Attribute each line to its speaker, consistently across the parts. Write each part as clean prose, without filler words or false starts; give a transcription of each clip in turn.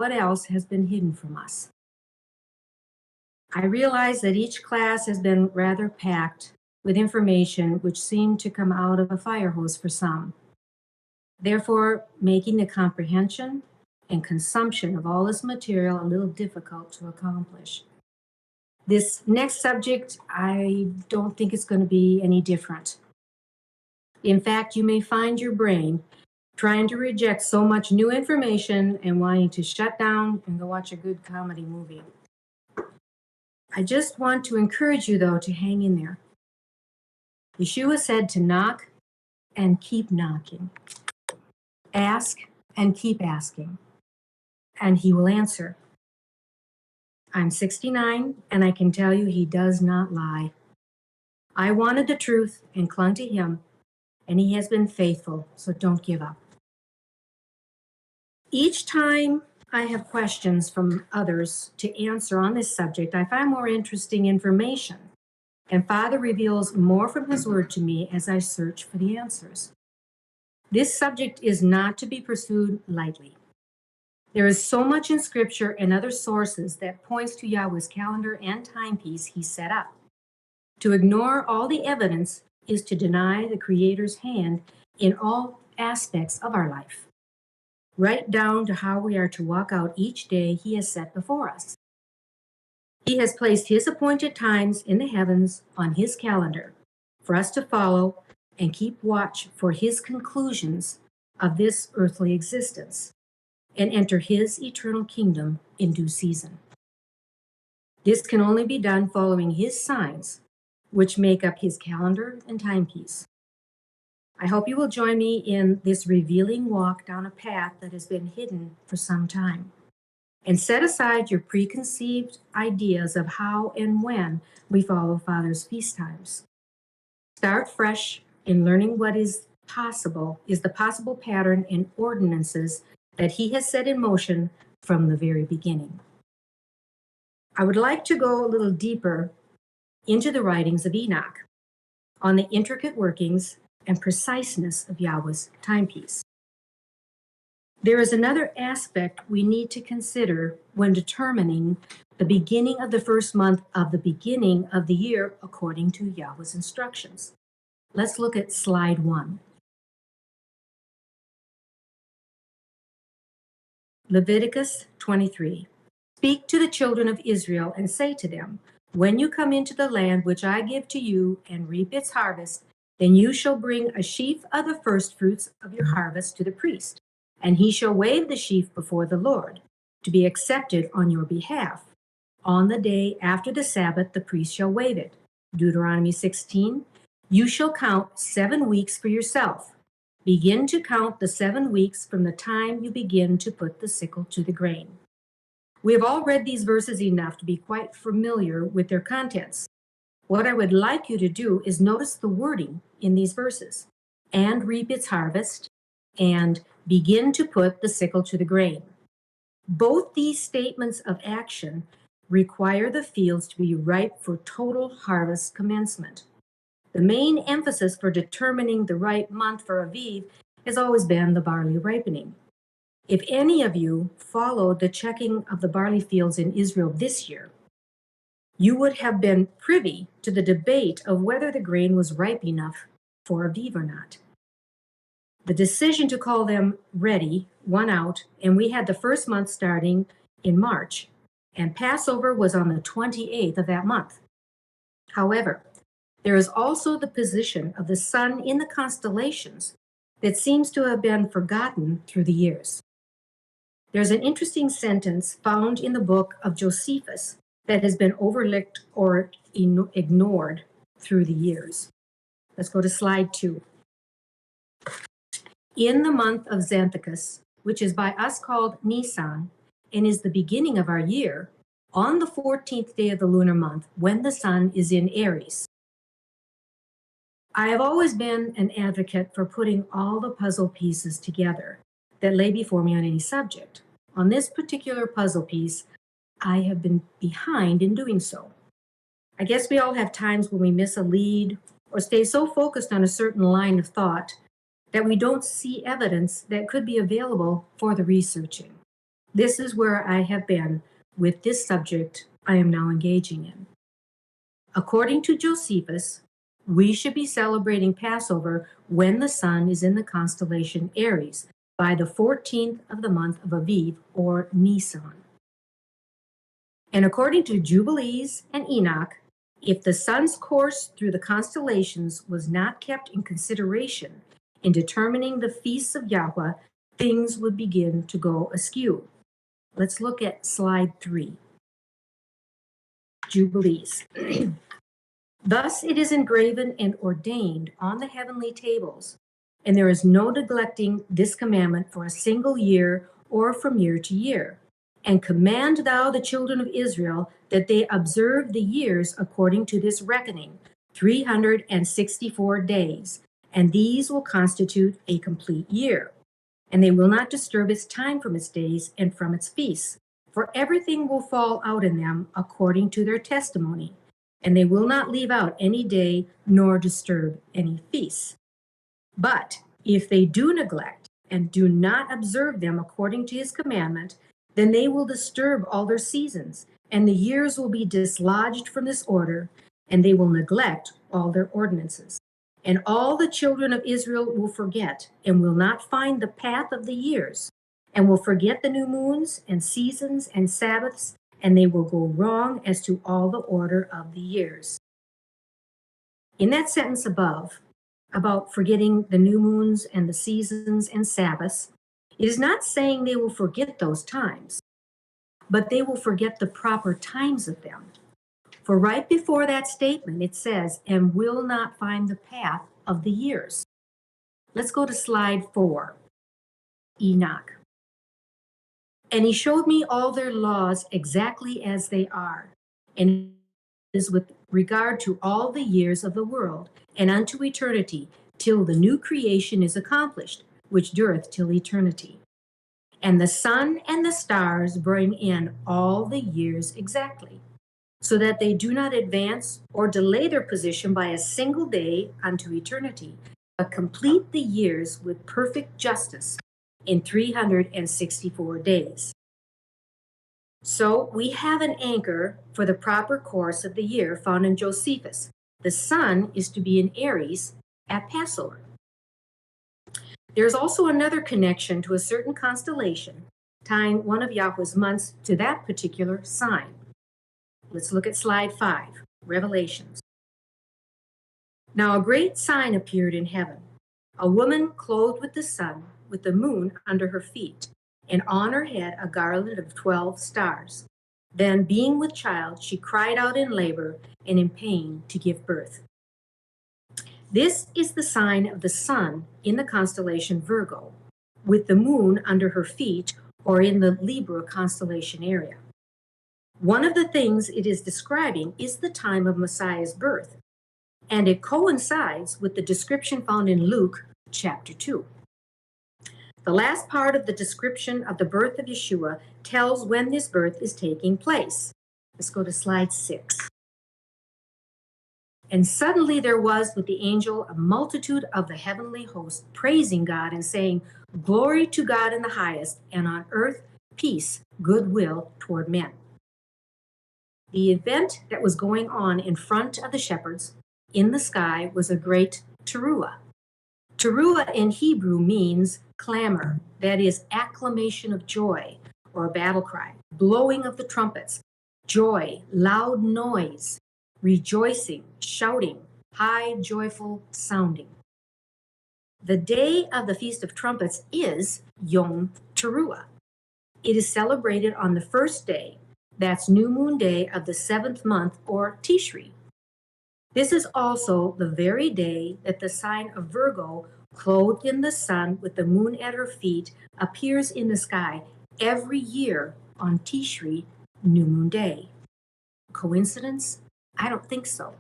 Speaker 1: what else has been hidden from us. I realize that each class has been rather packed with information which seemed to come out of a fire hose for some, therefore making the comprehension and consumption of all this material a little difficult to accomplish. This next subject, I don't think it's going to be any different. In fact, you may find your brain trying to reject so much new information and wanting to shut down and go watch a good comedy movie. I just want to encourage you, though, to hang in there. Yeshua said to knock and keep knocking. Ask and keep asking, and he will answer. I'm 69, and I can tell you he does not lie. I wanted the truth and clung to him, and he has been faithful, so don't give up. Each time I have questions from others to answer on this subject, I find more interesting information, and Father reveals more from his word to me as I search for the answers. This subject is not to be pursued lightly. There is so much in Scripture and other sources that points to Yahweh's calendar and timepiece he set up. To ignore all the evidence is to deny the Creator's hand in all aspects of our life, right down to how we are to walk out each day he has set before us. He has placed his appointed times in the heavens on his calendar for us to follow and keep watch for his conclusions of this earthly existence and enter his eternal kingdom in due season. This can only be done following his signs, which make up his calendar and timepiece. I hope you will join me in this revealing walk down a path that has been hidden for some time, and set aside your preconceived ideas of how and when we follow Father's feast times. Start fresh in learning what is the possible pattern and ordinances that he has set in motion from the very beginning. I would like to go a little deeper into the writings of Enoch on the intricate workings and preciseness of Yahweh's timepiece. There is another aspect we need to consider when determining the beginning of the first month of the beginning of the year according to Yahweh's instructions. Let's look at slide 1. Leviticus 23. Speak to the children of Israel and say to them, when you come into the land which I give to you and reap its harvest, then you shall bring a sheaf of the first fruits of your harvest to the priest, and he shall wave the sheaf before the Lord, to be accepted on your behalf. On the day after the Sabbath, the priest shall wave it. Deuteronomy 16. You shall count 7 weeks for yourself. Begin to count the 7 weeks from the time you begin to put the sickle to the grain. We have all read these verses enough to be quite familiar with their contents. What I would like you to do is notice the wording in these verses, and reap its harvest, and begin to put the sickle to the grain. Both these statements of action require the fields to be ripe for total harvest commencement. The main emphasis for determining the right month for Aviv has always been the barley ripening. If any of you followed the checking of the barley fields in Israel this year, you would have been privy to the debate of whether the grain was ripe enough for Aviv or not. The decision to call them ready won out, and we had the first month starting in March, and Passover was on the 28th of that month. However, there is also the position of the sun in the constellations that seems to have been forgotten through the years. There's an interesting sentence found in the book of Josephus that has been overlooked or ignored through the years. Let's go to slide 2. In the month of Xanthicus, which is by us called Nisan, and is the beginning of our year, on the 14th day of the lunar month, when the sun is in Aries. I have always been an advocate for putting all the puzzle pieces together that lay before me on any subject. On this particular puzzle piece, I have been behind in doing so. I guess we all have times when we miss a lead or stay so focused on a certain line of thought that we don't see evidence that could be available for the researching. This is where I have been with this subject I am now engaging in. According to Josephus, we should be celebrating Passover when the sun is in the constellation Aries by the 14th of the month of Aviv, or Nisan. And according to Jubilees and Enoch, if the sun's course through the constellations was not kept in consideration in determining the feasts of Yahweh, things would begin to go askew. Let's look at slide 3. Jubilees. Thus it is engraven and ordained on the heavenly tables, and there is no neglecting this commandment for a single year or from year to year. And command thou the children of Israel that they observe the years according to this reckoning, 364 days, and these will constitute a complete year. And they will not disturb its time from its days and from its feasts, for everything will fall out in them according to their testimony, and they will not leave out any day nor disturb any feasts. But if they do neglect and do not observe them according to his commandment, then they will disturb all their seasons, and the years will be dislodged from this order, and they will neglect all their ordinances. And all the children of Israel will forget, and will not find the path of the years, and will forget the new moons and seasons and Sabbaths, and they will go wrong as to all the order of the years. In that sentence above, about forgetting the new moons and the seasons and Sabbaths, it is not saying they will forget those times, but they will forget the proper times of them. For right before that statement, it says, and will not find the path of the years. Let's go to slide 4, Enoch. And he showed me all their laws exactly as they are, and is with regard to all the years of the world, and unto eternity, till the new creation is accomplished, which dureth till eternity. And the sun and the stars bring in all the years exactly, so that they do not advance or delay their position by a single day unto eternity, but complete the years with perfect justice in 364 days. So we have an anchor for the proper course of the year found in Josephus. The sun is to be in Aries at Passover. There's also another connection to a certain constellation, tying one of Yahweh's months to that particular sign. Let's look at slide 5, Revelations. Now a great sign appeared in heaven, a woman clothed with the sun, with the moon under her feet, and on her head a garland of 12 stars. Then, being with child, she cried out in labor and in pain to give birth. This is the sign of the sun in the constellation Virgo, with the moon under her feet, or in the Libra constellation area. One of the things it is describing is the time of Messiah's birth, and it coincides with the description found in Luke chapter 2. The last part of the description of the birth of Yeshua tells when this birth is taking place. Let's go to slide 6. And suddenly there was with the angel a multitude of the heavenly host praising God and saying, Glory to God in the highest, and on earth peace, goodwill toward men. The event that was going on in front of the shepherds in the sky was a great teruah. Teruah in Hebrew means clamor, that is, acclamation of joy, or a battle cry, blowing of the trumpets, joy, loud noise, rejoicing, shouting, high, joyful sounding. The day of the Feast of Trumpets is Yom Teruah. It is celebrated on the first day, that's new moon day of the 7th month, or Tishri. This is also the very day that the sign of Virgo, clothed in the sun with the moon at her feet, appears in the sky every year on Tishri, new moon day. Coincidence? I don't think so.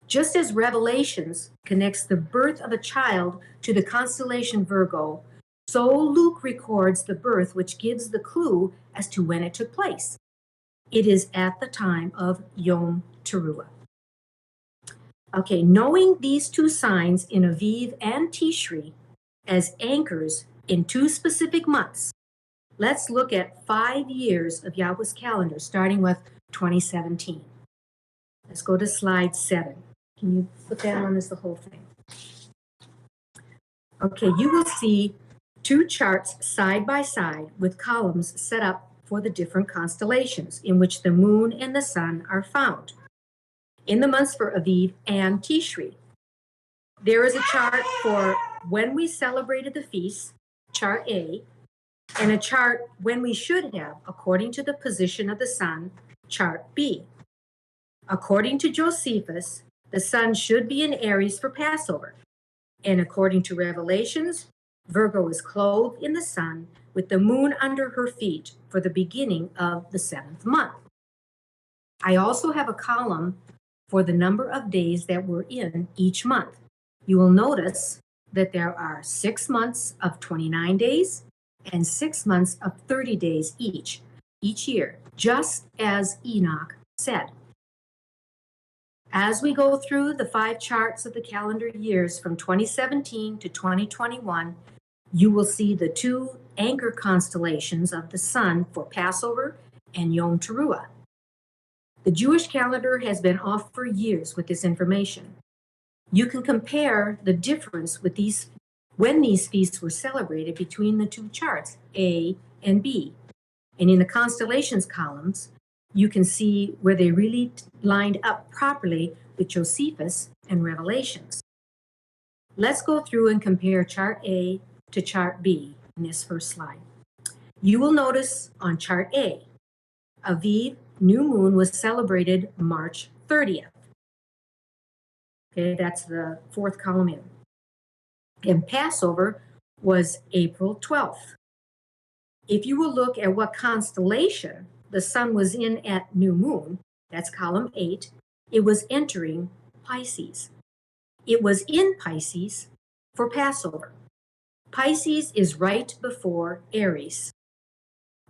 Speaker 1: Just as Revelations connects the birth of a child to the constellation Virgo, so Luke records the birth which gives the clue as to when it took place. It is at the time of Yom Teruah. Okay, knowing these two signs in Aviv and Tishri as anchors in two specific months, Let's look at 5 years of Yahweh's calendar, starting with 2017. Let's go to slide 7. Can you put that on as the whole thing? Okay, you will see 2 charts side by side with columns set up for the different constellations in which the moon and the sun are found in the months for Aviv and Tishri. There is a chart for when we celebrated the feast, chart A, and a chart when we should have, according to the position of the sun, chart B. According to Josephus, the sun should be in Aries for Passover. And according to Revelations, Virgo is clothed in the sun with the moon under her feet for the beginning of the 7th month. I also have a column for the number of days that we're in each month. You will notice that there are 6 months of 29 days and 6 months of 30 days each year, just as Enoch said. As we go through the 5 charts of the calendar years from 2017 to 2021, you will see the 2 anchor constellations of the sun for Passover and Yom Teruah. The Jewish calendar has been off for years with this information. You can compare the difference with when these feasts were celebrated between the 2 charts, A and B. And in the constellations columns, you can see where they really lined up properly with Josephus and Revelations. Let's go through and compare chart A to chart B in this first slide. You will notice on chart A, Aviv, new moon, was celebrated March 30th. Okay, that's the 4th column in. And Passover was April 12th. If you will look at what constellation the sun was in at new moon, that's column 8, it was entering Pisces. It was in Pisces for Passover. Pisces is right before Aries.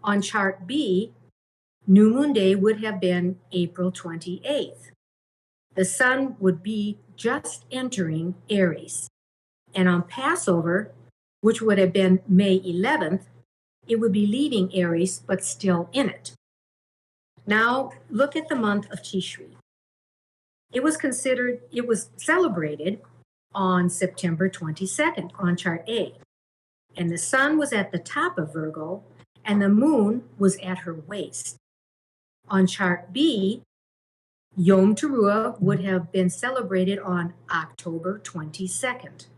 Speaker 1: On chart B, new moon day would have been April 28th. The sun would be just entering Aries. And on Passover, which would have been May 11th, it would be leaving Aries but still in it. Now, look at the month of Tishri. It was celebrated on September 22nd on chart A. And the sun was at the top of Virgo, and the moon was at her waist. On chart B, Yom Teruah would have been celebrated on October 22nd.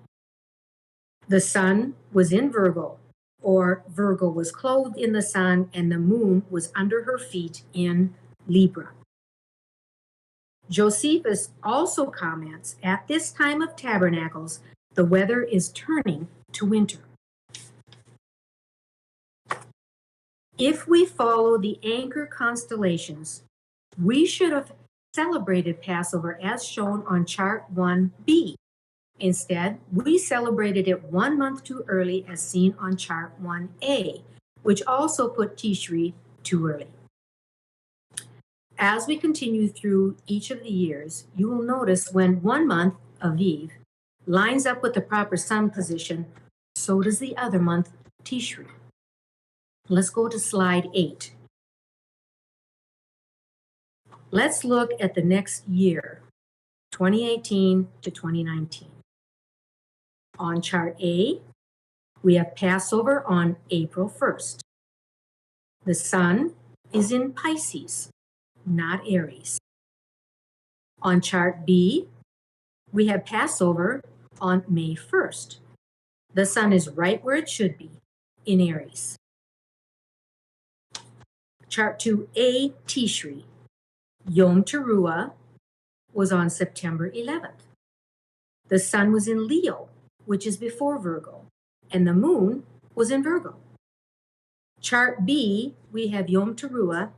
Speaker 1: The sun was in Virgo, or Virgo was clothed in the sun, and the moon was under her feet in Libra. Josephus also comments, at this time of tabernacles, the weather is turning to winter. If we follow the anchor constellations, we should have celebrated Passover as shown on chart 1B. Instead, we celebrated it 1 month too early as seen on chart 1A, which also put Tishri too early. As we continue through each of the years, you will notice when 1 month, Aviv, lines up with the proper sun position, so does the other month, Tishri. Let's go to slide 8. Let's look at the next year, 2018 to 2019. On chart A, we have Passover on April 1st. The sun is in Pisces, not Aries. On chart B, we have Passover on May 1st. The sun is right where it should be, in Aries. Chart 2A, Tishri. Yom Teruah was on September 11th. The sun was in Leo, which is before Virgo, and the moon was in Virgo. Chart B, we have Yom Teruah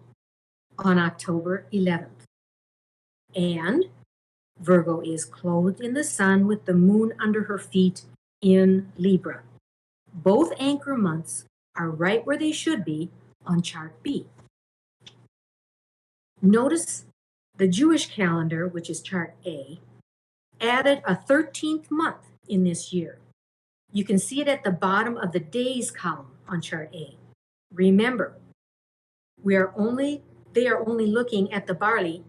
Speaker 1: on October 11th. And Virgo is clothed in the sun with the moon under her feet in Libra. Both anchor months are right where they should be on chart B. Notice the Jewish calendar, which is chart A, added a 13th month in this year. You can see it at the bottom of the days column on chart A. Remember, they are only looking at the barley,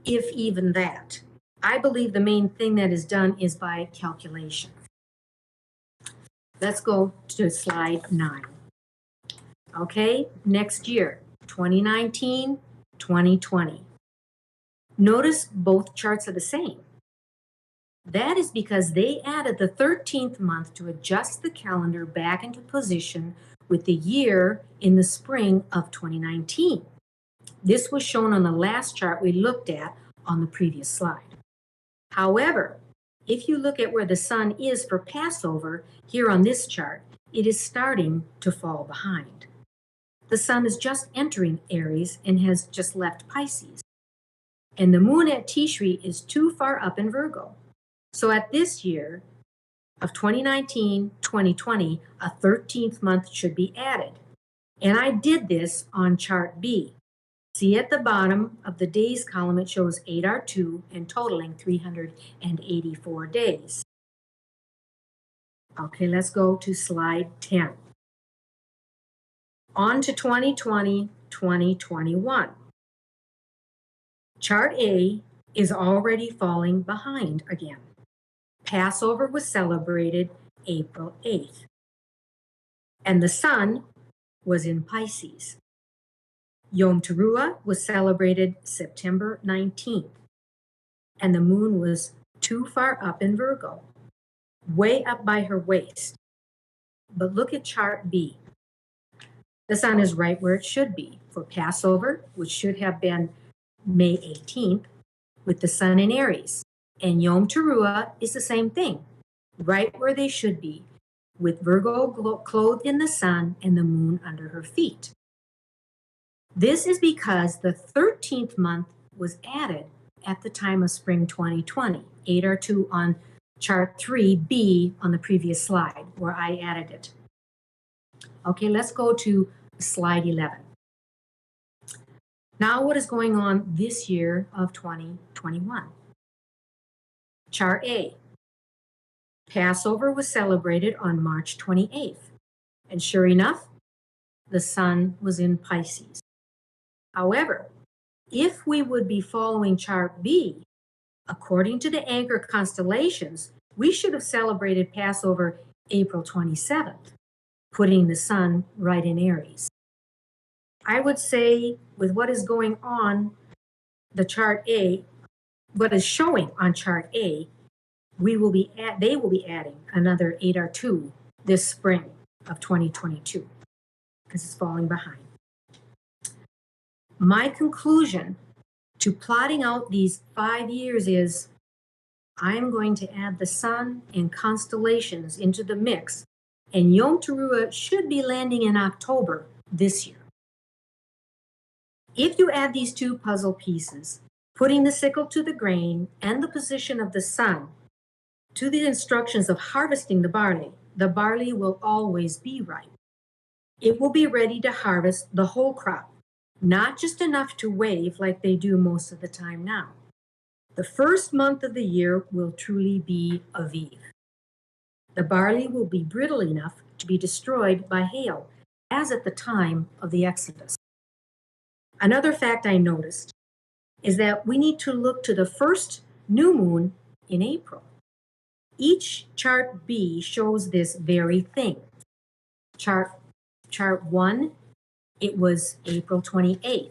Speaker 1: if even that. I believe the main thing that is done is by calculation. Let's go to slide 9. Okay, next year, 2019, 2020. Notice both charts are the same. That is because they added the 13th month to adjust the calendar back into position with the year in the spring of 2019. This was shown on the last chart we looked at on the previous slide. However, if you look at where the sun is for Passover here on this chart, it is starting to fall behind. The sun is just entering Aries and has just left Pisces. And the moon at Tishri is too far up in Virgo. So at this year of 2019-2020, a 13th month should be added. And I did this on chart B. See at the bottom of the days column, it shows 8R2 and totaling 384 days. Okay, let's go to slide 10. On to 2020-2021. Chart A is already falling behind again. Passover was celebrated April 8th, and the sun was in Pisces. Yom Teruah was celebrated September 19th, and the moon was too far up in Virgo, way up by her waist. But look at chart B. The sun is right where it should be for Passover, which should have been May 18th, with the sun in Aries. And Yom Teruah is the same thing, right where they should be, with Virgo clothed in the sun and the moon under her feet. This is because the 13th month was added at the time of spring 2020, 8R2 on chart 3B on the previous slide, where I added it. Okay, let's go to slide 11. Now what is going on this year of 2021? Chart A. Passover was celebrated on March 28th, and sure enough, the sun was in Pisces. However, if we would be following chart B, according to the anchor constellations, we should have celebrated Passover April 27th, putting the sun right in Aries. I would say with what is going on the chart A, what is showing on chart A, they will be adding another 8R2 this spring of 2022 because it's falling behind. My conclusion to plotting out these 5 years is I'm going to add the sun and constellations into the mix, and Yom Teruah should be landing in October this year. If you add these two puzzle pieces, putting the sickle to the grain and the position of the sun to the instructions of harvesting the barley will always be ripe. It will be ready to harvest the whole crop, not just enough to wave like they do most of the time now. The first month of the year will truly be Aviv. The barley will be brittle enough to be destroyed by hail, as at the time of the Exodus. Another fact I noticed is that we need to look to the first new moon in April. Each chart B shows this very thing. Chart 1, it was April 28th.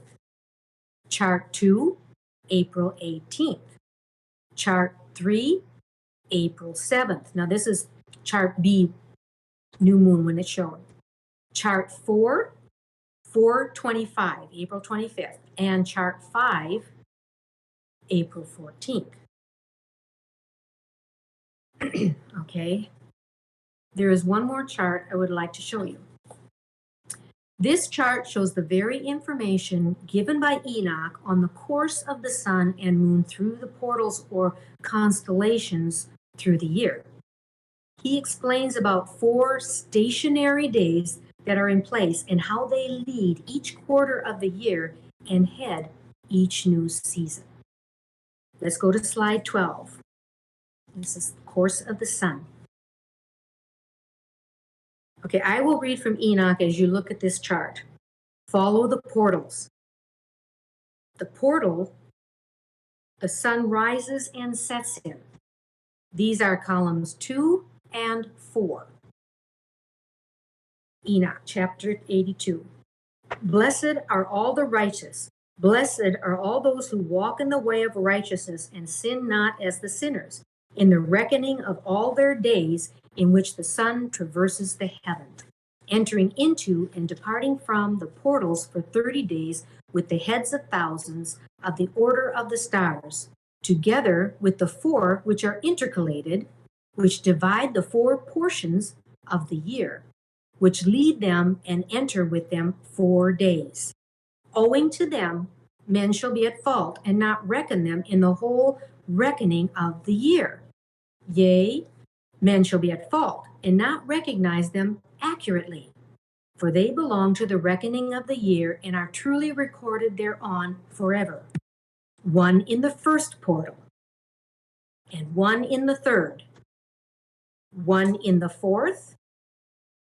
Speaker 1: Chart 2, April 18th. Chart 3, April 7th. Now this is chart B, new moon when it's showing. Chart 4, 4/25, April 25th. And chart 5, April 14th. Okay, there is one more chart I would like to show you. This chart shows the very information given by Enoch on the course of the sun and moon through the portals or constellations through the year. He explains about 4 stationary days that are in place and how they lead each quarter of the year and head each new season. Let's go to slide 12. This is the course of the sun. Okay, I will read from Enoch as you look at this chart. Follow the portals. The portal, the sun rises and sets in. These are columns 2 and 4. Enoch, chapter 82. Blessed are all the righteous. Blessed are all those who walk in the way of righteousness and sin not as the sinners, in the reckoning of all their days in which the sun traverses the heavens, entering into and departing from the portals for 30 days with the heads of thousands of the order of the stars, together with the 4 which are intercalated, which divide the 4 portions of the year, which lead them and enter with them 4 days. Owing to them, men shall be at fault and not reckon them in the whole reckoning of the year. Yea, men shall be at fault and not recognize them accurately, for they belong to the reckoning of the year and are truly recorded thereon forever. 1 in the first portal, and 1 in the third, 1 in the fourth,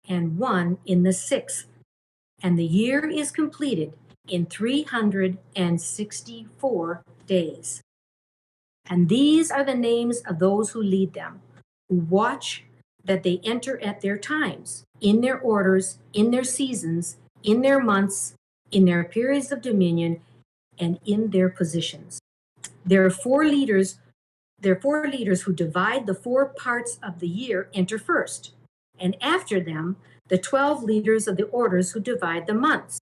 Speaker 1: and 1 in the 6th. And the year is completed in 364 days. And these are the names of those who lead them, who watch that they enter at their times, in their orders, in their seasons, in their months, in their periods of dominion, and in their positions. There are 4 leaders who divide the 4 parts of the year enter first, and after them, the 12 leaders of the orders who divide the months.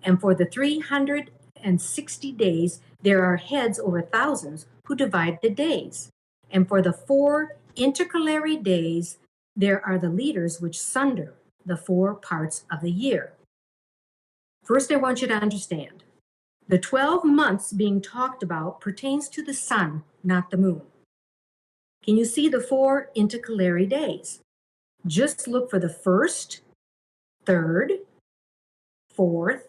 Speaker 1: And for the 360 days, there are heads over thousands who divide the days. And for the 4 intercalary days, there are the leaders which sunder the 4 parts of the year. First, I want you to understand, the 12 months being talked about pertains to the sun, not the moon. Can you see the 4 intercalary days? Just look for the 1st, 3rd, 4th,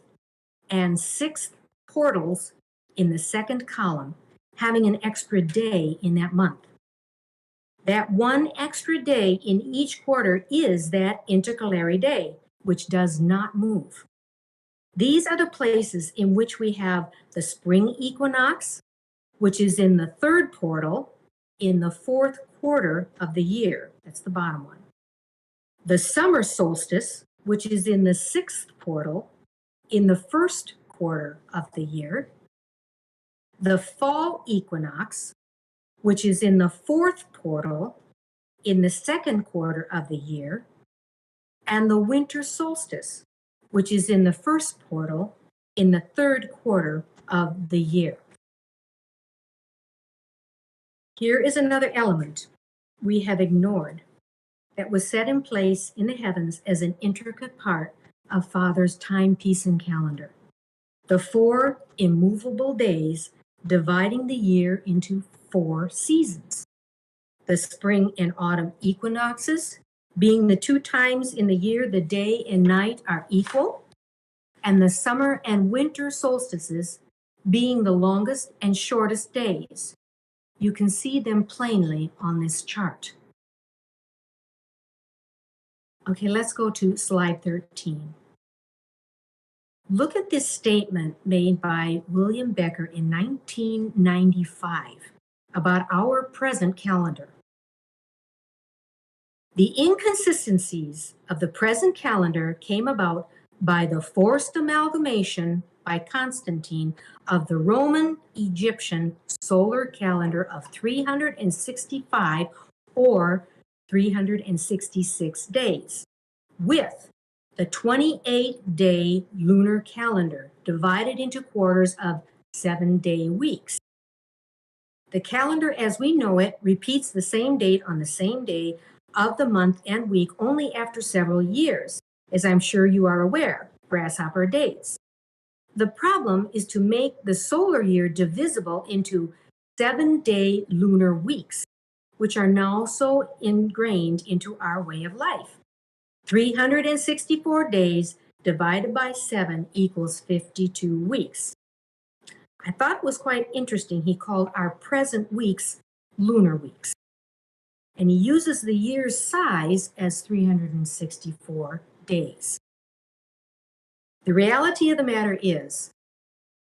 Speaker 1: and 6th portals in the 2nd column, having an extra day in that month. That 1 extra day in each quarter is that intercalary day, which does not move. These are the places in which we have the spring equinox, which is in the 3rd portal in the 4th quarter of the year. That's the bottom one. The summer solstice, which is in the 6th portal in the 1st quarter of the year. The fall equinox, which is in the 4th portal in the 2nd quarter of the year. And the winter solstice, which is in the 1st portal in the 3rd quarter of the year. Here is another element we have ignored that was set in place in the heavens as an intricate part of Father's timepiece and calendar. The 4 immovable days dividing the year into 4 seasons. The spring and autumn equinoxes being the 2 times in the year the day and night are equal, and the summer and winter solstices being the longest and shortest days. You can see them plainly on this chart. Okay, let's go to slide 13. Look at this statement made by William Becker in 1995 about our present calendar. The inconsistencies of the present calendar came about by the forced amalgamation by Constantine of the Roman-Egyptian solar calendar of 365 or 366 days with the 28-day lunar calendar divided into quarters of 7-day weeks. The calendar as we know it repeats the same date on the same day of the month and week only after several years, as I'm sure you are aware, grasshopper dates. The problem is to make the solar year divisible into 7-day lunar weeks, which are now so ingrained into our way of life. 364 days divided by 7 equals 52 weeks. I thought it was quite interesting he called our present weeks lunar weeks. and he uses the year's size as 364 days. The reality of the matter is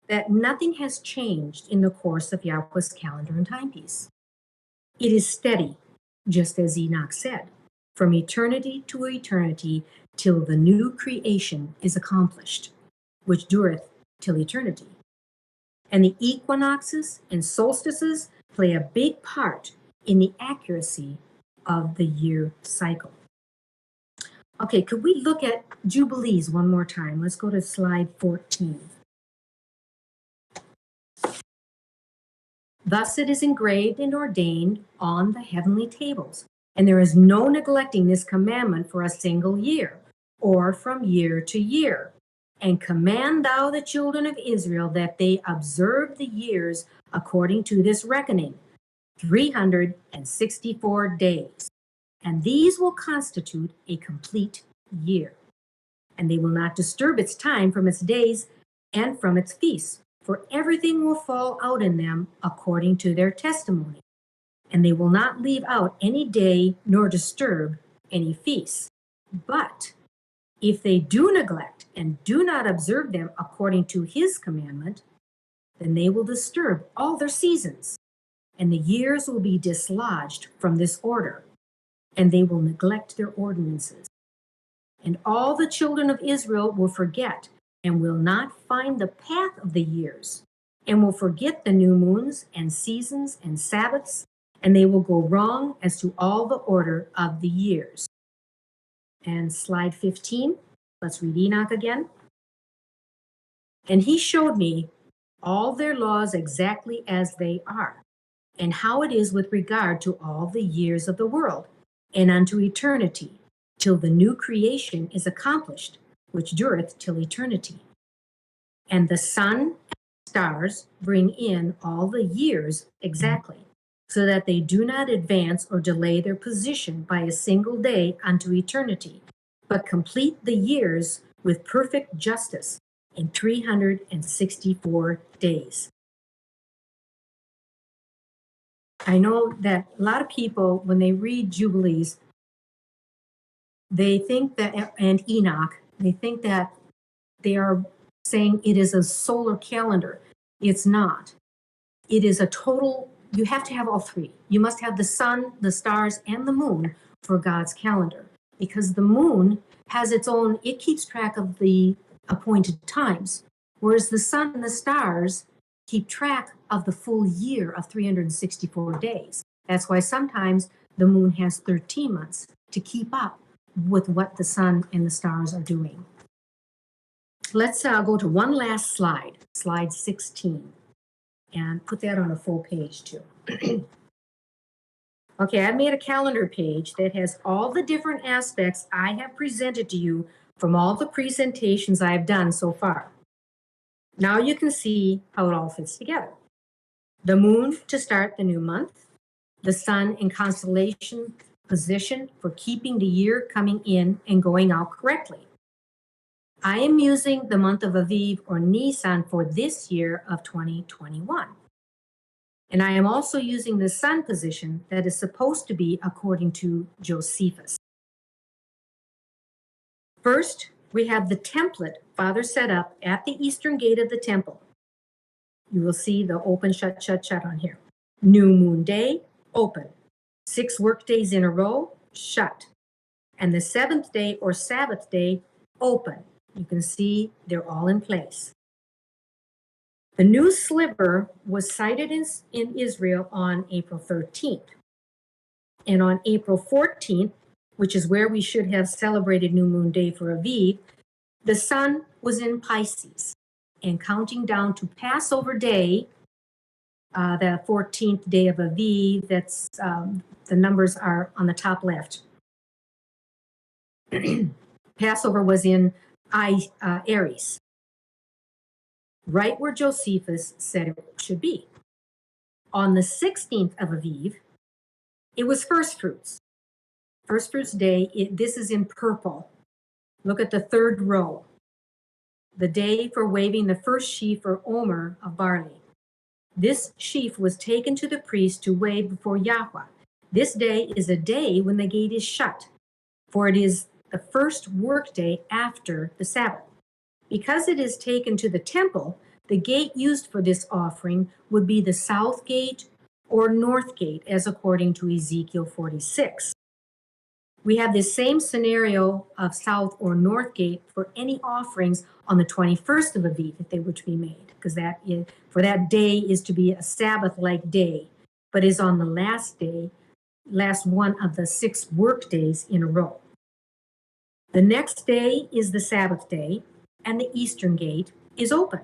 Speaker 1: that nothing has changed in the course of Yahweh's calendar and timepiece. It is steady, just as Enoch said, from eternity to eternity till the new creation is accomplished, which dureth till eternity. And the equinoxes and solstices play a big part in the accuracy of the year cycle. Okay, could we look at Jubilees one more time? Let's go to slide 14. Thus it is engraved and ordained on the heavenly tables, and there is no neglecting this commandment for a single year, or from year to year. And command thou the children of Israel that they observe the years according to this reckoning, 364 days. And these will constitute a complete year. And they will not disturb its time from its days and from its feasts, for everything will fall out in them according to their testimony. And they will not leave out any day nor disturb any feast. But if they do neglect and do not observe them according to his commandment, then they will disturb all their seasons, and the years will be dislodged from this order, and they will neglect their ordinances. And all the children of Israel will forget and will not find the path of the years, and will forget the new moons and seasons and Sabbaths, and they will go wrong as to all the order of the years. And slide 15, let's read Enoch again. And he showed me all their laws exactly as they are, and how it is with regard to all the years of the world, and unto eternity, till the new creation is accomplished, which dureth till eternity. And the sun and stars bring in all the years exactly, so that they do not advance or delay their position by a single day unto eternity, but complete the years with perfect justice in 364 days. I know that a lot of people, when they read Jubilees, they think that, and Enoch, they think that they are saying it is a solar calendar. It's not. It is a total, you have to have all three. You must have the sun, the stars, and the moon for God's calendar, because the moon has its own, it keeps track of the appointed times, whereas the sun and the stars keep track of the full year of 364 days. That's why sometimes the moon has 13 months to keep up with what the sun and the stars are doing. Let's go to one last slide, slide 16, and put that on a full page too. Okay, I've made a calendar page that has all the different aspects I have presented to you from all the presentations I've done so far. Now you can see how it all fits together. The moon to start the new month, the sun in constellation position for keeping the year coming in and going out correctly. I am using the month of Aviv or Nisan for this year of 2021. And I am also using the sun position that is supposed to be according to Josephus. First, we have the template Father set up at the eastern gate of the temple. You will see the open, shut, shut, shut on here. New moon day, open. 6 work days in a row, shut. And the 7th day or Sabbath day, open. You can see they're all in place. The new sliver was sighted in Israel on April 13th. And on April 14th, which is where we should have celebrated New Moon Day for Aviv, the sun was in Pisces. And counting down to Passover Day, the 14th day of Aviv, that's the numbers are on the top left. Passover was in Aries, right where Josephus said it should be. On the 16th of Aviv, it was first fruits. First fruits day, this is in purple. Look at the 3rd row. The day for waving the first sheaf or omer of barley. This sheaf was taken to the priest to wave before Yahweh, This day is a day when the gate is shut, for it is the first work day after the Sabbath. Because it is taken to the temple, the gate used for this offering would be the south gate or north gate, as according to Ezekiel 46. We have this same scenario of south or north gate for any offerings on the 21st of Aviv, if they were to be made, because for that day is to be a Sabbath-like day, but is on the last one of the 6 work days in a row. The next day is the Sabbath day, and the eastern gate is open.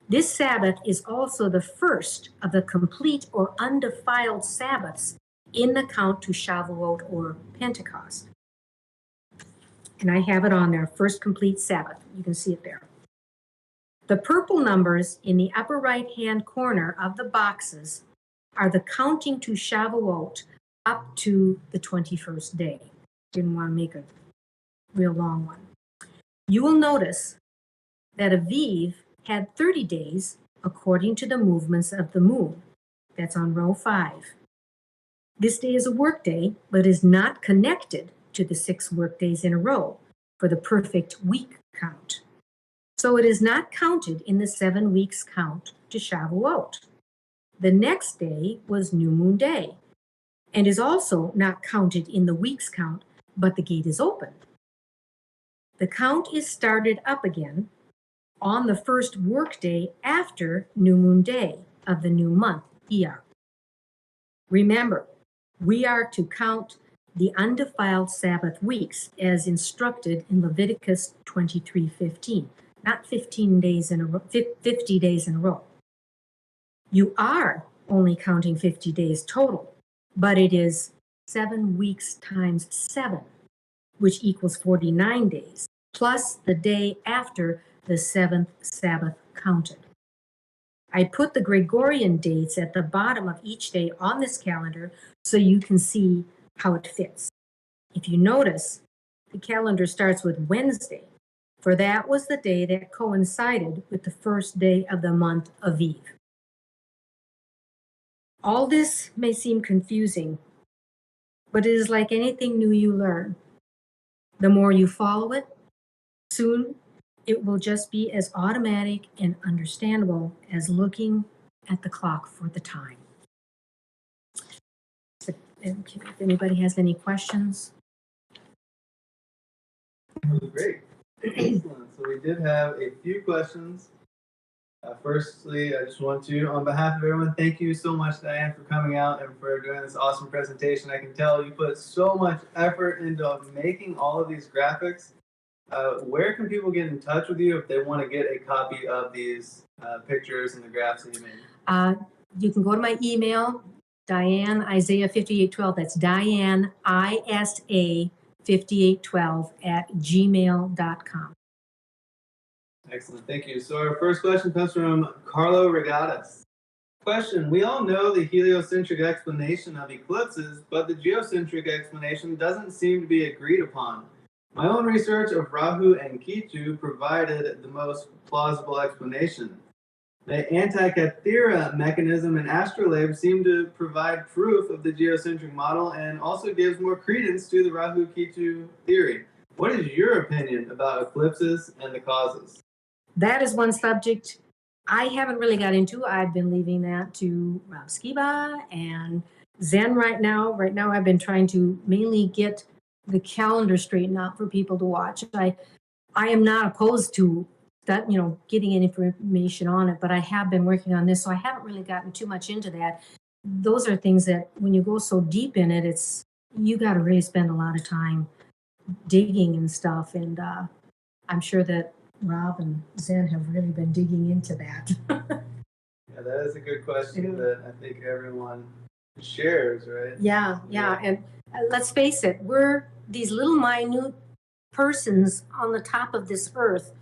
Speaker 1: This Sabbath is also the first of the complete or undefiled Sabbaths in the count to Shavuot or Pentecost. And I have it on there, first complete Sabbath. You can see it there. The purple numbers in the upper right-hand corner of the boxes are the counting to Shavuot up to the 21st day. Didn't want to make a real long one. You will notice that Aviv had 30 days according to the movements of the moon. That's on row 5. This day is a work day, but is not connected to the 6 work days in a row for the perfect week count. So it is not counted in the 7 weeks count to Shavuot. The next day was New Moon Day and is also not counted in the weeks count, but the gate is open. The count is started up again on the first work day after New Moon Day of the new month, Iyar. Remember, we are to count the undefiled Sabbath weeks as instructed in Leviticus 23:15, not 15 days in a row, 50 days in a row. You are only counting 50 days total, but it is 7 weeks times 7, which equals 49 days, plus the day after the 7th Sabbath counted. I put the Gregorian dates at the bottom of each day on this calendar so you can see how it fits. If you notice, the calendar starts with Wednesday, for that was the day that coincided with the first day of the month Aviv. All this may seem confusing, but it is like anything new you learn. The more you follow it, soon it will just be as automatic and understandable as looking at the clock for the time. So, if anybody has any questions.
Speaker 2: That was great. Excellent. So we did have a few questions. Firstly, I just want to, on behalf of everyone, thank you so much, Diane, for coming out and for doing this awesome presentation. I can tell you put so much effort into making all of these graphics. Where can people get in touch with you if they want to get a copy of these pictures and the graphs that you made?
Speaker 1: You can go to my email, Diane Isaiah 5812. That's Diane ISA 5812 @gmail.com.
Speaker 2: Excellent, thank you. So our first question comes from Carlo Regatas. Question: we all know the heliocentric explanation of eclipses, but the geocentric explanation doesn't seem to be agreed upon. My own research of Rahu and Ketu provided the most plausible explanation. The Antikythera mechanism in astrolabe seem to provide proof of the geocentric model and also gives more credence to the Rahu-Ketu theory. What is your opinion about eclipses and the causes?
Speaker 1: That is one subject I haven't really got into. I've been leaving that to Rob Skiba and Zen right now. Right now I've been trying to mainly get the calendar straightened out for people to watch. I am not opposed to that, getting any information on it, but I have been working on this, so I haven't really gotten too much into that. Those are things that when you go so deep in it, you got to really spend a lot of time digging and stuff. And I'm sure that Rob and Zen have really been digging into that.
Speaker 2: Yeah, that is a good question that I think everyone shares, right?
Speaker 1: Yeah. And let's face it, we're these little minute persons on the top of this earth,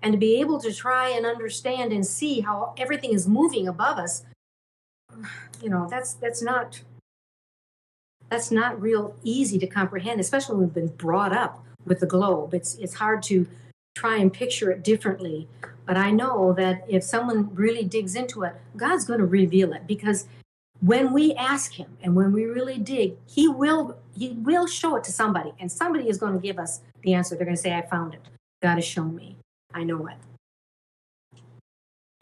Speaker 1: and to be able to try and understand and see how everything is moving above us, that's not real easy to comprehend, especially when we've been brought up with the globe. It's hard to try and picture it differently. But I know that if someone really digs into it, God's going to reveal it, because when we ask him and when we really dig, he will show it to somebody, and somebody is going to give us the answer. They're going to say, I found it. God has shown me. I know it.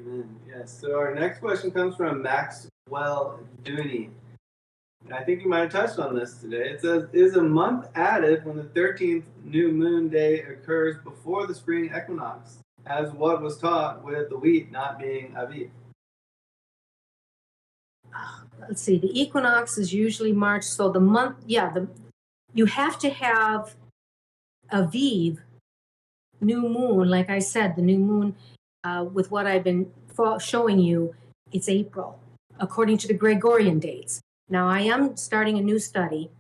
Speaker 2: Amen. Yes. So our next question comes from Maxwell Dooney. And I think you might have touched on this today. It says, is a month added when the 13th new moon day occurs before the spring equinox, as what was taught with the wheat not being Aviv?
Speaker 1: Let's see, the equinox is usually March, so the month, you have to have Aviv, new moon, like I said, the new moon, with what I've been showing you, it's April, according to the Gregorian dates. Now, I am starting a new study,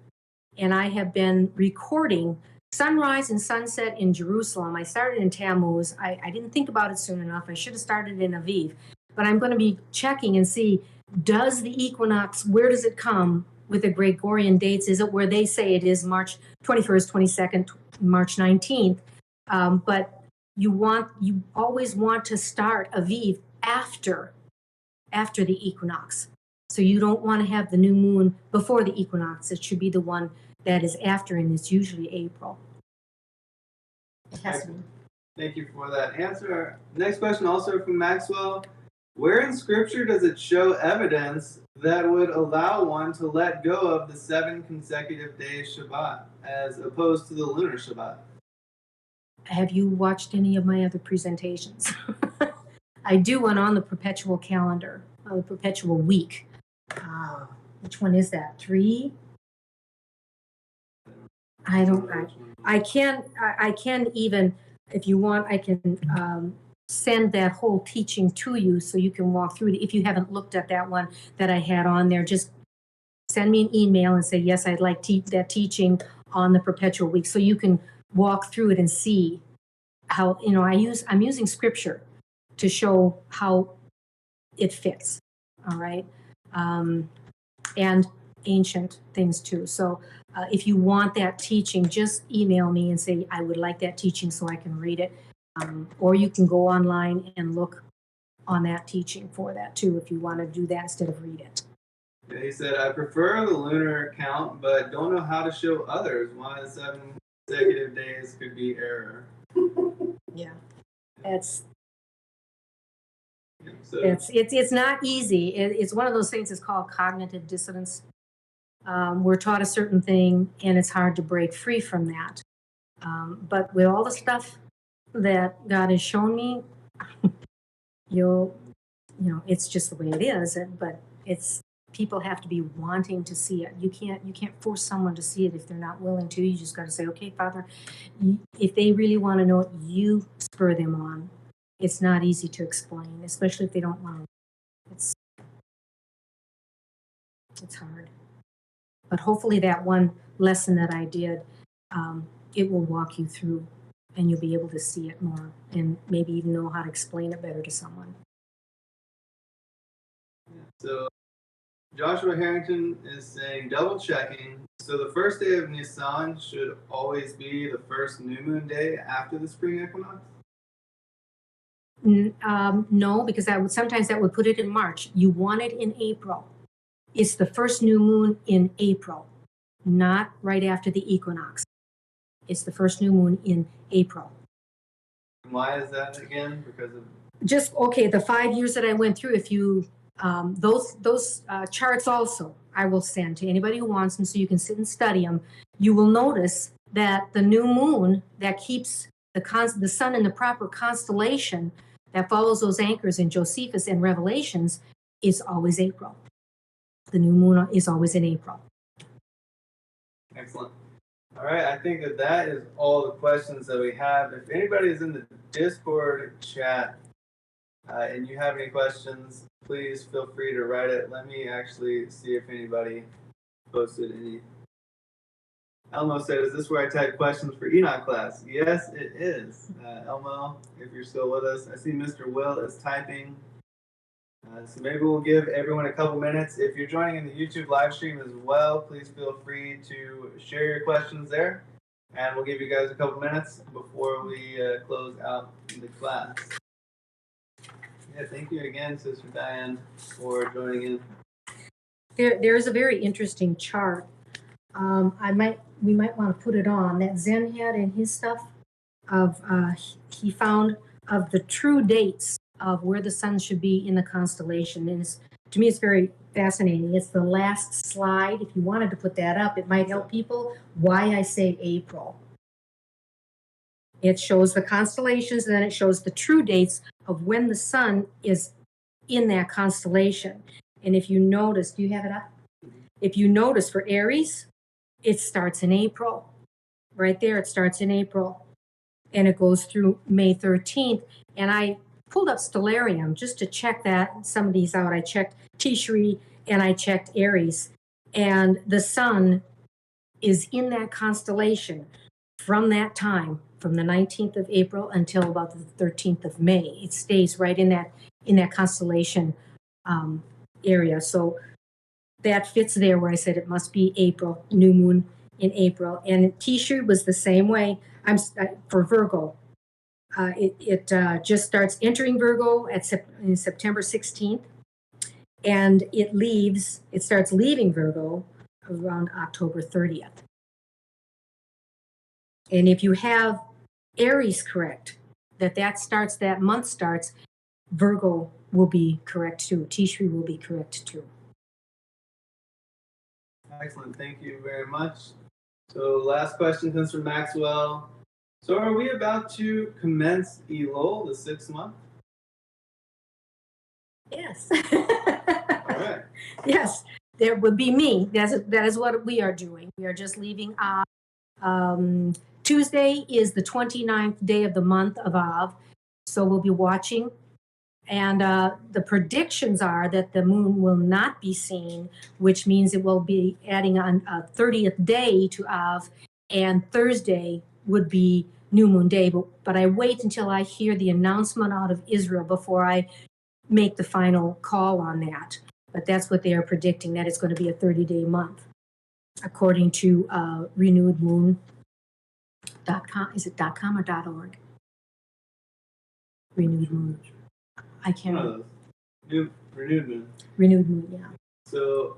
Speaker 1: and I have been recording sunrise and sunset in Jerusalem. I started in Tammuz. I didn't think about it soon enough. I should have started in Aviv. But I'm going to be checking and see, does the equinox, where does it come with the Gregorian dates? Is it where they say it is March 21st, 22nd, March 19th? But you always want to start Aviv after the equinox. So you don't want to have the new moon before the equinox. It should be the one that is after, and it's usually April. It has to be.
Speaker 2: Thank you for that answer. Next question, also from Maxwell. Where in Scripture does it show evidence that would allow one to let go of the 7 consecutive days Shabbat as opposed to the lunar Shabbat?
Speaker 1: Have you watched any of my other presentations? I do one on the perpetual calendar, on the perpetual week. Which one is that? 3? I can even, if you want, I can send that whole teaching to you so you can walk through it. If you haven't looked at that one that I had on there, just send me an email and say, yes, I'd like that teaching on the perpetual week, so you can walk through it and see how, I'm using Scripture to show how it fits. All right. And ancient things too. So if you want that teaching, just email me and say, I would like that teaching so I can read it. Or you can go online and look on that teaching for that too, if you want to do that instead of read it.
Speaker 2: Yeah, he said, I prefer the lunar count, but don't know how to show others why the 7 consecutive days could be error.
Speaker 1: Yeah, it's not easy. It's one of those things. It's called cognitive dissonance. We're taught a certain thing, and it's hard to break free from that. But with all the stuff that God has shown me, it's just the way it is. But people have to be wanting to see it. You can't force someone to see it if they're not willing to. You just got to say, okay, Father, if they really want to know it, you spur them on. It's not easy to explain, especially if they don't want to. It's hard. But hopefully that one lesson that I did, it will walk you through, and you'll be able to see it more and maybe even know how to explain it better to someone.
Speaker 2: So Joshua Harrington is saying, double checking. So the first day of Nisan should always be the first new moon day after the spring equinox?
Speaker 1: No, because sometimes that would put it in March. You want it in April. It's the first new moon in April, not right after the equinox. It's the first new moon in April.
Speaker 2: Why is that again? Because of
Speaker 1: the 5 years that I went through. If you those charts also I will send to anybody who wants them, so you can sit and study them. You will notice that the new moon that keeps the sun in the proper constellation that follows those anchors in Josephus and Revelations is always April. The new moon is always in April.
Speaker 2: Excellent. All right, I think that is all the questions that we have. If anybody is in the Discord chat and you have any questions, please feel free to write it. Let me actually see if anybody posted any. Elmo said, is this where I type questions for Enoch class? Yes, it is. Elmo, if you're still with us. I see Mr. Will is typing. So maybe we'll give everyone a couple minutes. If you're joining in the YouTube live stream as well, please feel free to share your questions there. And we'll give you guys a couple minutes before we close out the class. Yeah, thank you again, Sister Diane, for joining in.
Speaker 1: There's a very interesting chart. We might want to put it on that Zen had in his stuff of he found of the true dates of where the sun should be in the constellation. And to me, it's very fascinating. It's the last slide. If you wanted to put that up, it might help people why I say April. It shows the constellations, and then it shows the true dates of when the sun is in that constellation. And if you notice, do you have it up? If you notice for Aries, it starts in April. Right there, it starts in April. And it goes through May 13th. And I pulled up Stellarium just to check some of these out. I checked Tishri and I checked Aries. And the sun is in that constellation from that time, from the 19th of April until about the 13th of May. It stays right in that constellation area. So that fits there where I said it must be April, new moon in April. And Tishri was the same way. For Virgo. It just starts entering Virgo in September 16th, and it starts leaving Virgo around October 30th. And if you have Aries correct, that month starts, Virgo will be correct too. Tishri will be correct too.
Speaker 2: Excellent. Thank you very much. So last question comes from Maxwell. So are we about to commence Elul, the 6th month?
Speaker 1: Yes.
Speaker 2: All right.
Speaker 1: Yes, there would be me. That is what we are doing. We are just leaving Av. Tuesday is the 29th day of the month of Av, so we'll be watching. And the predictions are that the moon will not be seen, which means it will be adding on a 30th day to Av, and Thursday would be new moon day. But I wait until I hear the announcement out of Israel before I make the final call on that. But that's what they are predicting, that it's going to be a 30-day month, according to renewedmoon.com. Is it .com or .org? Renewed Moon. I can't remember.
Speaker 2: Renewed Moon.
Speaker 1: Renewed Moon, yeah.
Speaker 2: So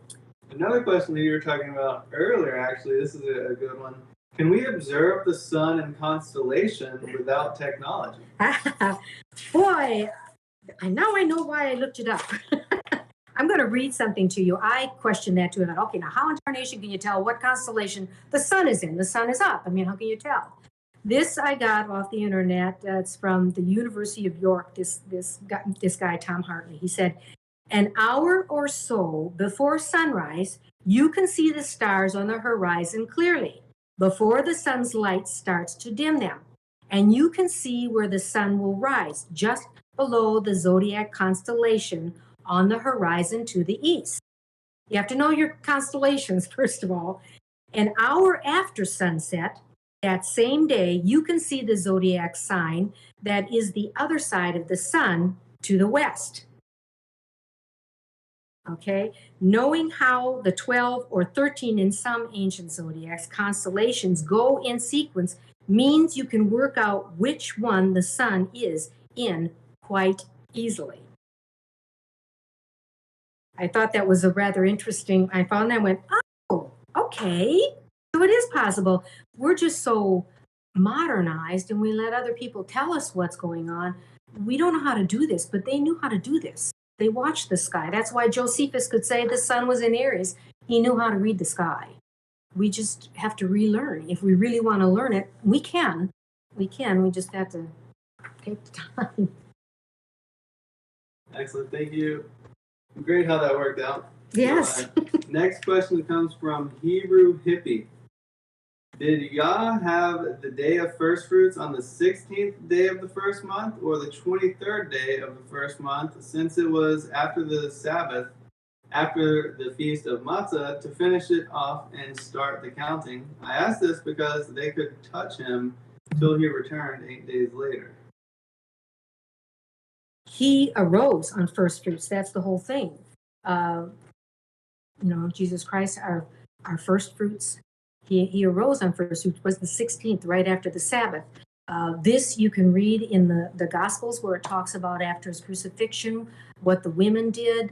Speaker 2: another question that you were talking about earlier, actually, this is a good one. Can we observe the sun and constellation without technology?
Speaker 1: Boy, now I know why I looked it up. I'm going to read something to you. I questioned that too. I thought, okay, now how in tarnation can you tell what constellation the sun is in? The sun is up. I mean, how can you tell? This I got off the internet. It's from the University of York, this guy, Tom Hartley. He said, an hour or so before sunrise, you can see the stars on the horizon clearly, before the sun's light starts to dim them. And you can see where the sun will rise, just below the zodiac constellation on the horizon to the east. You have to know your constellations, first of all. An hour after sunset, that same day, you can see the zodiac sign that is the other side of the sun to the west. Okay, knowing how the 12 or 13 in some ancient zodiacs constellations go in sequence means you can work out which one the sun is in quite easily. I thought that was a rather interesting. I found that and went, oh, okay. So it is possible. We're just so modernized and we let other people tell us what's going on. We don't know how to do this, but they knew how to do this. They watched the sky. That's why Josephus could say the sun was in Aries. He knew how to read the sky. We just have to relearn. If we really want to learn it, we can. We can. We just have to take the time.
Speaker 2: Excellent. Thank you. Great how that worked out.
Speaker 1: Yes.
Speaker 2: Next question comes from Hebrew Hippie. Did Yah have the day of first fruits on the 16th day of the first month or the 23rd day of the first month, since it was after the Sabbath, after the Feast of Matzah, to finish it off and start the counting? I asked this because they could touch him till he returned 8 days later.
Speaker 1: He arose on first fruits. That's the whole thing. Jesus Christ, our first fruits. He arose on first fruits, was the 16th, right after the Sabbath. This you can read in the Gospels, where it talks about after his crucifixion, what the women did,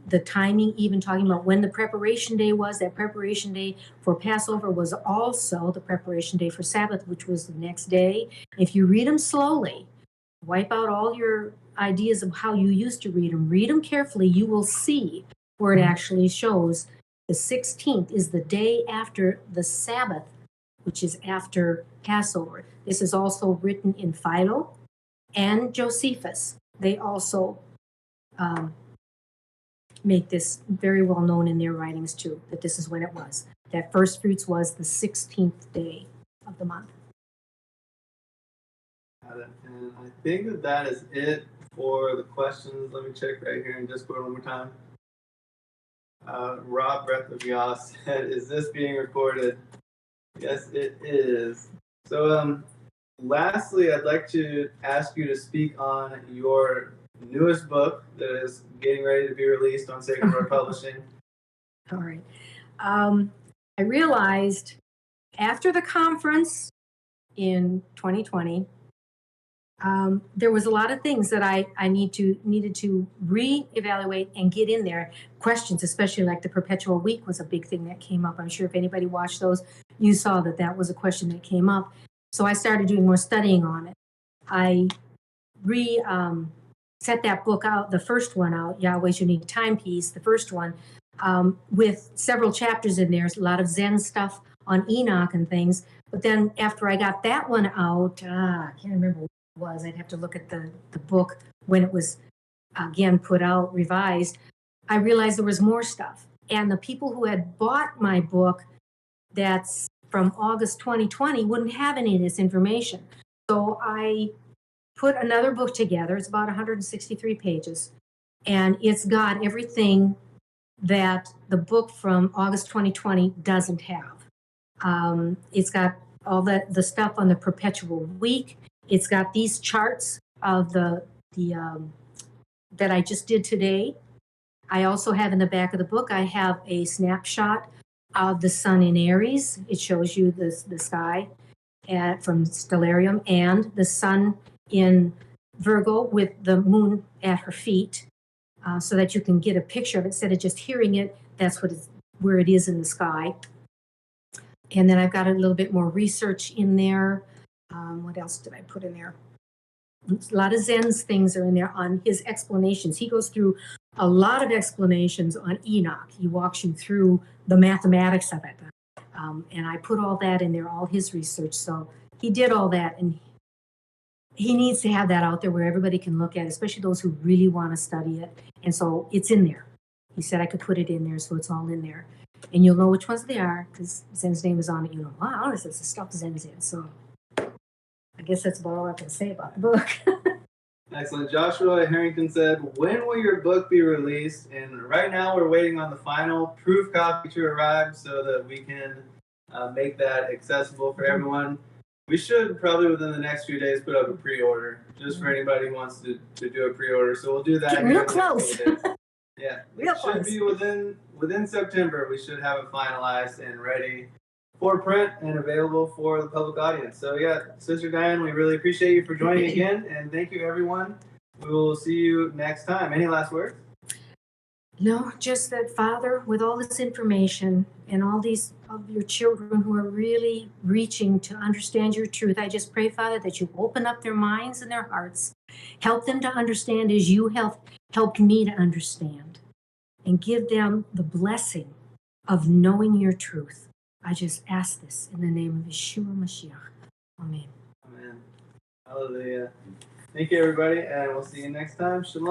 Speaker 1: the timing, even talking about when the preparation day was. That preparation day for Passover was also the preparation day for Sabbath, which was the next day. If you read them slowly, wipe out all your ideas of how you used to read them carefully, you will see where it actually shows the 16th is the day after the Sabbath, which is after Passover. This is also written in Philo and Josephus. They also make this very well known in their writings too, that this is when it was. That first fruits was the 16th day of the month.
Speaker 2: Got it. And I think that is it for the questions. Let me check right here in Discord one more time. Rob Breath of Yas said, "Is this being recorded?" Yes, it is. So, lastly, I'd like to ask you to speak on your newest book that is getting ready to be released on Sacred Word Publishing.
Speaker 1: All right. I realized after the conference in 2020, there was a lot of things that I needed to reevaluate and get in there. Questions, especially like the perpetual week, was a big thing that came up. I'm sure if anybody watched those, you saw that was a question that came up. So I started doing more studying on it. I set that book out, the first one out, Yahweh's Unique Timepiece, the first one, with several chapters in there, a lot of Zen stuff on Enoch and things. But then after I got that one out, I can't remember what it was. I'd have to look at the book when it was again put out, revised. I realized there was more stuff. And the people who had bought my book that's from August 2020 wouldn't have any of this information. So I put another book together. It's about 163 pages. And it's got everything that the book from August 2020 doesn't have. It's got all the stuff on the perpetual week. It's got these charts of the that I just did today. I also have in the back of the book, I have a snapshot of the sun in Aries. It shows you the sky from Stellarium, and the sun in Virgo with the moon at her feet, so that you can get a picture of it instead of just hearing it. That's where it is in the sky. And then I've got a little bit more research in there. What else did I put in there? A lot of Zen's things are in there on his explanations. He goes through a lot of explanations on Enoch. He walks you through the mathematics of it. And I put all that in there, all his research. So he did all that, and he needs to have that out there where everybody can look at it, especially those who really want to study it. And so it's in there. He said I could put it in there, so it's all in there. And you'll know which ones they are because Zen's name is on it. You know, wow, this is the stuff Zen's in. So I guess that's about all I can say about the book.
Speaker 2: Excellent. Joshua Harrington said, "When will your book be released?" And right now we're waiting on the final proof copy to arrive so that we can make that accessible for everyone. We should probably within the next few days put up a pre-order just for anybody who wants to do a pre-order. So we'll do that.
Speaker 1: Getting real close.
Speaker 2: Yeah,
Speaker 1: real
Speaker 2: it should
Speaker 1: close.
Speaker 2: be within September. We should have it finalized and ready for print and available for the public audience. So yeah, Sister Diane, we really appreciate you for joining again, and thank you everyone. We will see you next time. Any last words?
Speaker 1: No, just that, Father, with all this information and all these of your children who are really reaching to understand your truth, I just pray, Father, that you open up their minds and their hearts, help them to understand as you helped me to understand, and give them the blessing of knowing your truth. I just ask this in the name of Yeshua Mashiach. Amen.
Speaker 2: Amen. Hallelujah. Thank you, everybody, and we'll see you next time. Shalom.